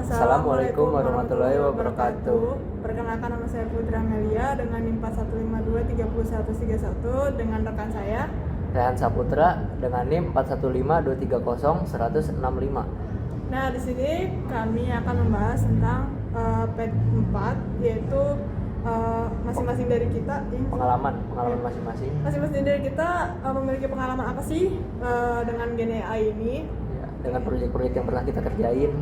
Assalamualaikum warahmatullahi wabarakatuh. Perkenalkan, nama saya Putra Melia dengan NIM 4152303131 dengan rekan saya Rehan Saputra dengan NIM 4152301165. Nah, di sini kami akan membahas tentang P4, yaitu masing-masing dari kita pengalaman masing-masing. Masing-masing dari kita memiliki pengalaman apa sih dengan Gen AI ini? Ya, dengan proyek-proyek yang pernah kita kerjain.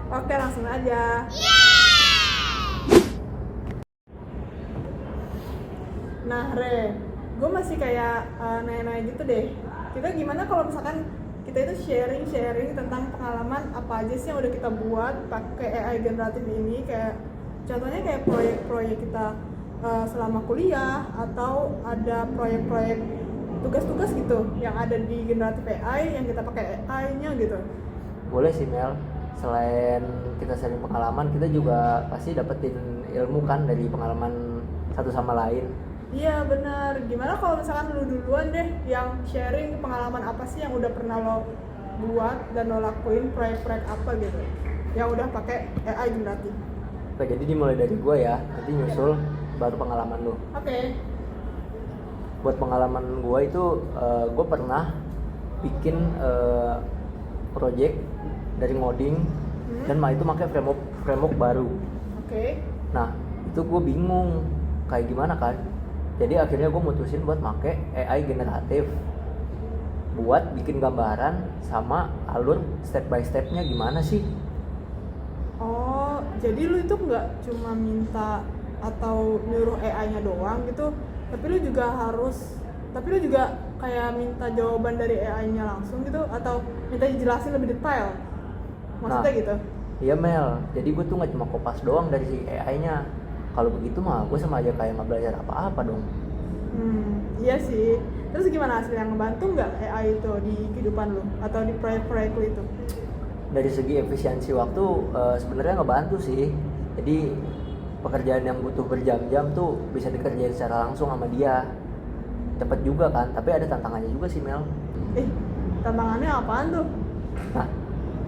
Oke, langsung aja. Nah, gue masih kayak nanya-nanya gitu deh. Kita gimana kalau misalkan kita itu sharing tentang pengalaman apa aja sih yang udah kita buat pakai AI generatif ini, kayak contohnya kayak proyek-proyek kita selama kuliah, atau ada proyek-proyek tugas-tugas gitu yang ada di generatif AI yang kita pakai AI-nya gitu. Boleh sih Mel. Selain kita sharing pengalaman, kita juga pasti dapetin ilmu kan dari pengalaman satu sama lain. Iya benar. Gimana kalau misalkan lu duluan deh yang sharing pengalaman apa sih yang udah pernah lo buat dan lo lakuin, proyek-proyek apa gitu yang udah pakai AI generatif. Oke, jadi dimulai dari gue ya, nanti nyusul baru pengalaman lu. Oke. Buat pengalaman gue itu, gue pernah bikin project dari ngoding dan itu pakai framework baru. Oke. Nah, itu gue bingung kayak gimana kan. Jadi akhirnya gue mutusin buat pakai AI generatif buat bikin gambaran sama alur step by stepnya gimana sih. Oh, jadi lu itu nggak cuma minta atau nyuruh AI-nya doang gitu, tapi lu juga kayak minta jawaban dari AI-nya langsung gitu, atau minta dijelasin lebih detail. Maksudnya gitu? Iya Mel, jadi gue tuh nggak cuma kopas doang dari si AI-nya. Kalau begitu mah gue sama aja kayak nggak belajar apa-apa dong. Iya sih. Terus gimana hasil yang ngebantu nggak AI itu di kehidupan lu atau di proyek-proyek lu itu? Dari segi efisiensi waktu sebenarnya ngebantu sih. Jadi pekerjaan yang butuh berjam-jam tuh bisa dikerjain secara langsung sama dia. Cepet juga kan, tapi ada tantangannya juga sih Mel. Tantangannya apaan tuh? Nah,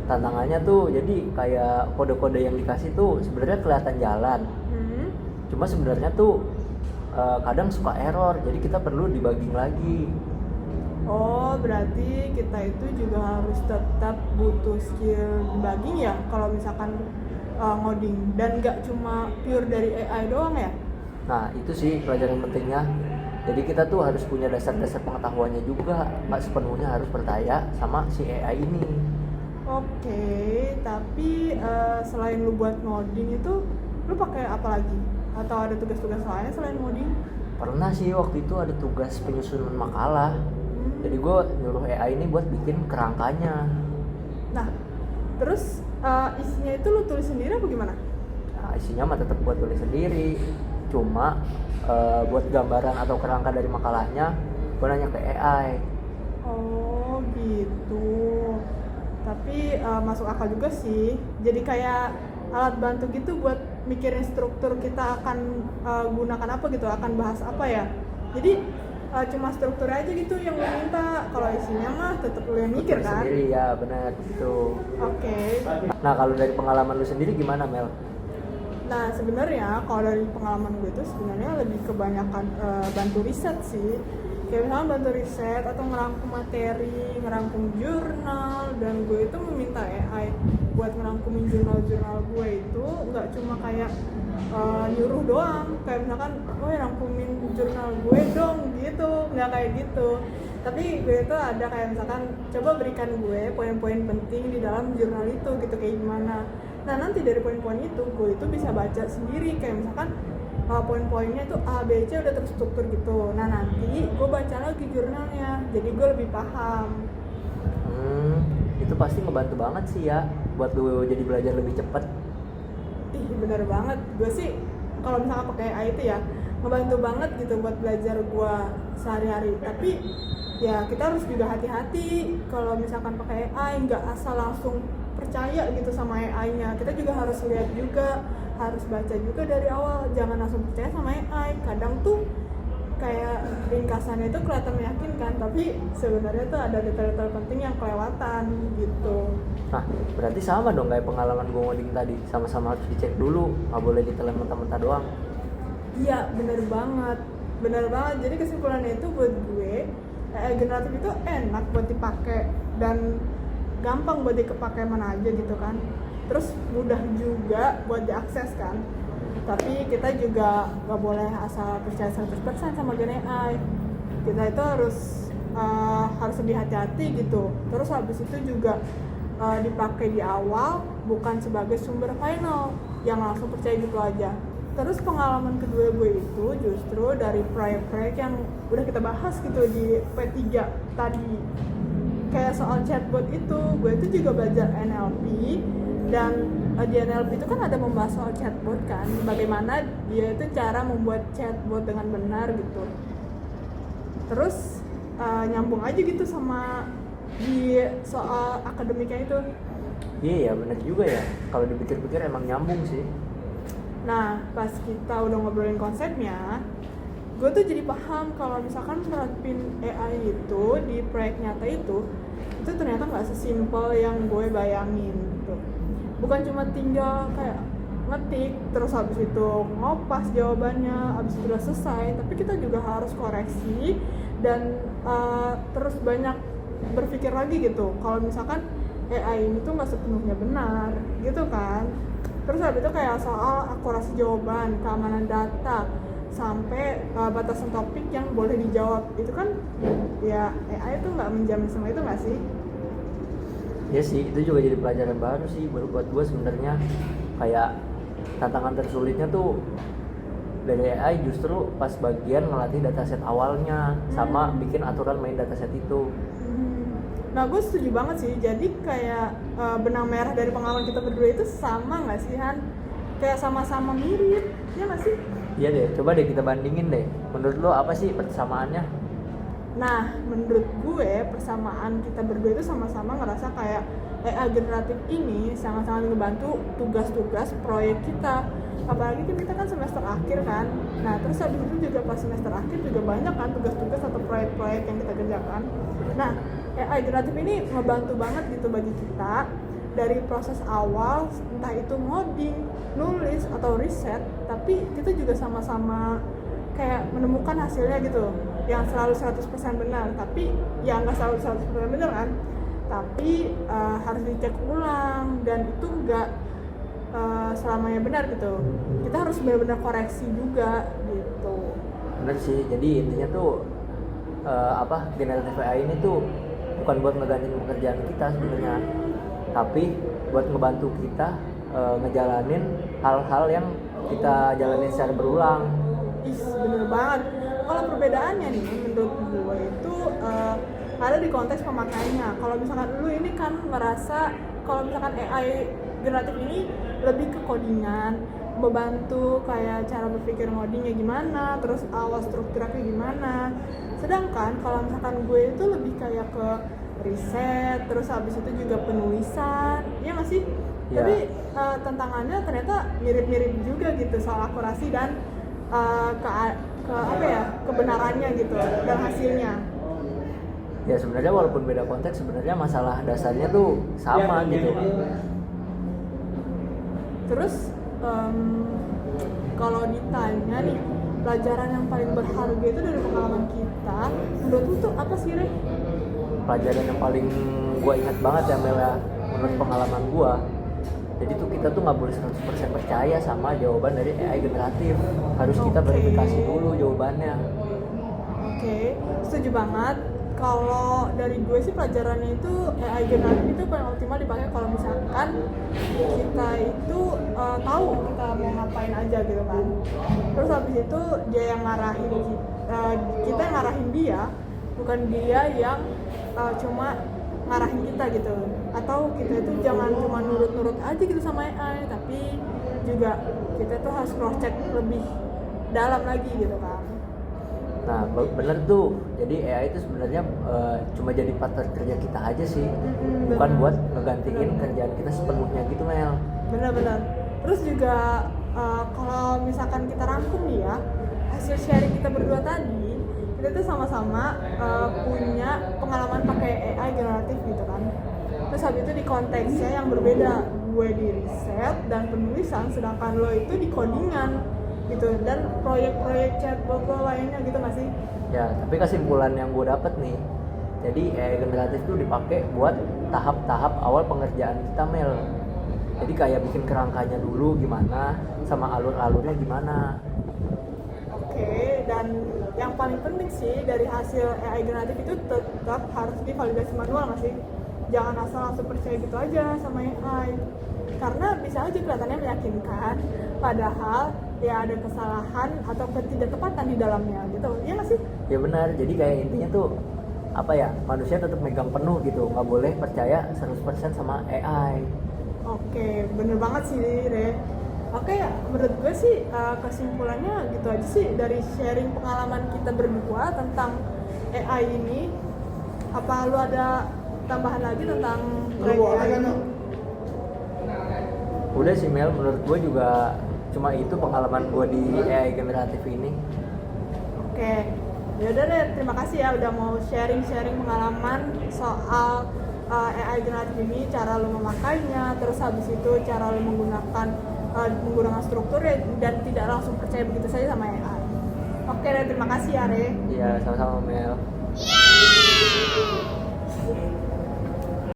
tantangannya tuh jadi kayak kode-kode yang dikasih tuh sebenarnya kelihatan jalan. Cuma sebenarnya tuh kadang suka error, jadi kita perlu debugging lagi. Oh, berarti kita itu juga harus tetap butuh skill debugging ya kalau misalkan ngoding, dan nggak cuma pure dari AI doang ya? Nah, itu sih pelajaran pentingnya. Jadi kita tuh harus punya dasar-dasar pengetahuannya juga, nggak sepenuhnya harus percaya sama si AI ini. Oke, tapi selain lu buat ngoding itu, lu pakai apa lagi? Atau ada tugas-tugas lain selain ngoding? Pernah sih waktu itu ada tugas penyusunan makalah. Jadi gue nyuruh AI ini buat bikin kerangkanya. Nah, terus isinya itu lu tulis sendiri apa gimana? Nah, isinya mah tetap buat tulis sendiri. Cuma buat gambaran atau kerangka dari makalahnya gue nanya ke AI. Oh gitu. Tapi masuk akal juga sih. Jadi kayak alat bantu gitu buat mikirin struktur kita akan gunakan apa gitu, akan bahas apa ya. Jadi cuma struktur aja gitu yang lu minta. Kalau isinya mah tetap lu yang mikir kan? Sendiri ya, benar gitu. Oke. Nah, kalau dari pengalaman lu sendiri gimana Mel? Nah, sebenarnya kalau dari pengalaman gue itu sebenarnya lebih kebanyakan bantu riset sih. Kayak misalnya bantu riset atau ngerangkum materi, ngerangkum jurnal, dan gue itu meminta AI buat ngerangkumin jurnal-jurnal gue itu nggak cuma kayak nyuruh doang, kayak misalkan rangkumin jurnal gue dong gitu, nggak kayak gitu. Tapi gue itu ada kayak misalkan coba berikan gue poin-poin penting di dalam jurnal itu gitu, kayak gimana. Nah, nanti dari poin-poin itu gue itu bisa baca sendiri, kayak misalkan poin-poinnya itu A, B, C udah terstruktur gitu. Nah, nanti gue baca lagi jurnalnya, jadi gue lebih paham. Itu pasti ngebantu banget sih ya buat lu jadi belajar lebih cepet. Bener banget. Gue sih kalau misalkan pakai AI itu ya ngebantu banget gitu buat belajar gue sehari-hari. Tapi ya kita harus juga hati-hati kalau misalkan pakai AI, nggak asal langsung percaya gitu sama AI-nya. Kita juga harus lihat juga, harus baca juga dari awal, jangan langsung percaya sama AI. Kadang tuh kayak ringkasannya itu kelihatan meyakinkan, tapi sebenarnya tuh ada detail-detail penting yang kelewatan gitu. Nah, berarti sama dong kayak pengalaman gue ngoding tadi, sama-sama harus dicek dulu, nggak boleh ditelan mentah-mentah doang. Iya, bener banget. Jadi kesimpulannya itu buat gue, AI generatif itu enak buat dipakai dan gampang buat dipakai mana aja gitu kan. Terus mudah juga buat diakses kan. Tapi kita juga nggak boleh asal percaya 100% sama Gen AI. Kita itu harus lebih hati-hati gitu. Terus habis itu juga dipakai di awal, bukan sebagai sumber final yang langsung percaya gitu aja. Terus pengalaman kedua gue itu justru dari proyek-proyek yang udah kita bahas gitu di P3 tadi. Kayak soal chatbot itu, gue itu juga belajar NLP, dan di NLP itu kan ada membahas soal chatbot kan, bagaimana dia itu cara membuat chatbot dengan benar gitu. Terus nyambung aja gitu sama di soal akademiknya itu. Iya, bener juga ya, kalau dipikir-pikir emang nyambung sih. Nah, pas kita udah ngobrolin konsepnya, gue tuh jadi paham kalau misalkan menerapin AI itu di proyek nyata itu ternyata nggak sesimpel yang gue bayangin gitu. Bukan cuma tinggal kayak ngetik terus habis itu ngopas jawabannya, habis itu udah selesai, tapi kita juga harus koreksi dan terus banyak berpikir lagi gitu. Kalau misalkan AI ini tuh nggak sepenuhnya benar gitu kan. Terus habis itu kayak soal akurasi jawaban, keamanan data, sampai batasan topik yang boleh dijawab. Itu kan ya AI itu nggak menjamin semua itu nggak sih? Ya sih, itu juga jadi pelajaran baru sih buat gue sebenarnya. Kayak tantangan tersulitnya tuh dari AI justru pas bagian ngelatih dataset awalnya sama bikin aturan main dataset itu. Nah, gue setuju banget sih. Jadi kayak benang merah dari pengalaman kita berdua itu sama nggak sih, Han? Kayak sama-sama mirip, ya nggak sih? Iya deh, coba deh kita bandingin deh. Menurut lo apa sih persamaannya? Nah, menurut gue persamaan kita berdua itu sama-sama ngerasa kayak AI generatif ini sangat-sangat ngebantu tugas-tugas proyek kita. Apalagi kan kita kan semester akhir kan. Nah, terus habis itu juga pas semester akhir juga banyak kan tugas-tugas atau proyek-proyek yang kita kerjakan. Nah, AI generatif ini ngebantu banget gitu bagi kita dari proses awal, entah itu ngoding, nulis, atau riset, tapi kita juga sama-sama kayak menemukan hasilnya gitu yang selalu 100% benar, tapi ya nggak selalu 100% benar kan, tapi harus dicek ulang dan itu nggak selamanya benar gitu. Kita harus benar-benar koreksi juga gitu. Bener sih, jadi intinya tuh generatif AI ini tuh bukan buat ngegantiin pekerjaan kita sebenarnya, tapi buat ngebantu kita ngejalanin hal-hal yang kita jalanin secara berulang. Bener banget. Kalau perbedaannya nih menurut gue itu ada di konteks pemakaiannya. Kalau misalkan lu ini kan merasa kalau misalkan AI generatif ini lebih ke codingan, membantu kayak cara berpikir ngodingnya gimana, terus awal strukturnya gimana. Sedangkan kalau misalkan gue itu lebih kayak ke riset, terus habis itu juga penulisan, ya nggak sih? Ya. Tapi tantangannya ternyata mirip-mirip juga gitu soal akurasi dan kebenarannya gitu dan hasilnya. Ya sebenarnya walaupun beda konteks, sebenarnya masalah dasarnya tuh sama gitu. Terus kalau ditanya nih pelajaran yang paling berharga itu dari pengalaman kita, menurut lu tuh apa sih, Re? Pelajaran yang paling gue ingat banget ya Mel ya, menurut pengalaman gue, jadi tuh kita tuh nggak boleh 100% percaya sama jawaban dari AI generatif. Harus kita verifikasi dulu jawabannya. Oke, setuju banget. Kalau dari gue sih pelajarannya itu AI generatif itu paling optimal dipakai kalau misalkan kita itu tahu kita mau ngapain aja gitu kan. Terus habis itu dia yang ngarahin kita yang ngarahin dia, bukan dia yang cuma ngarahin kita gitu. Atau kita itu jangan cuma nurut-nurut aja gitu sama AI, tapi juga kita tuh harus cross check lebih dalam lagi gitu kan. Nah bener tuh, jadi AI itu sebenarnya cuma jadi partner kerja kita aja sih, bukan buat ngegantiin kerjaan kita sepenuhnya gitu Mel. Benar-benar. Terus juga kalau misalkan kita rangkum nih ya, hasil sharing kita berdua tadi, kita tuh sama-sama punya pengalaman pakai AI generatif gitu kan. Terus habis itu di konteksnya yang berbeda, gue di riset dan penulisan, sedangkan lo itu di codingan gitu, dan proyek-proyek chatbot lo lainnya gitu nggak sih? Ya, tapi kesimpulan yang gue dapet nih, jadi AI generatif itu dipakai buat tahap-tahap awal pengerjaan kita, Mel. Jadi kayak bikin kerangkanya dulu gimana, sama alur-alurnya gimana. Oke, dan yang paling penting sih dari hasil AI generatif itu tetap harus divalidasi manual nggak sih? Jangan asal langsung percaya gitu aja sama AI, karena bisa aja kelihatannya meyakinkan, padahal ya ada kesalahan atau ketidaktepatan di dalamnya gitu, iya nggak sih? Ya benar, jadi kayak intinya tuh apa ya, manusia tetap megang penuh gitu, nggak boleh percaya 100% sama AI. Oke, bener banget sih, Re. Oke, menurut gue sih kesimpulannya gitu aja sih dari sharing pengalaman kita berdua tentang AI ini. Apa lu ada tambahan lagi tentang proyek AI ini? Udah sih Mel, menurut gue juga cuma itu pengalaman gue di AI generatif ini. Oke, yaudah deh, terima kasih ya udah mau sharing-sharing pengalaman soal AI generatif ini, cara lo memakainya, terus habis itu cara lo menggunakan struktur ya, dan tidak langsung percaya begitu saja sama AI. Oke deh, terima kasih ya Re. Iya, sama-sama Mel.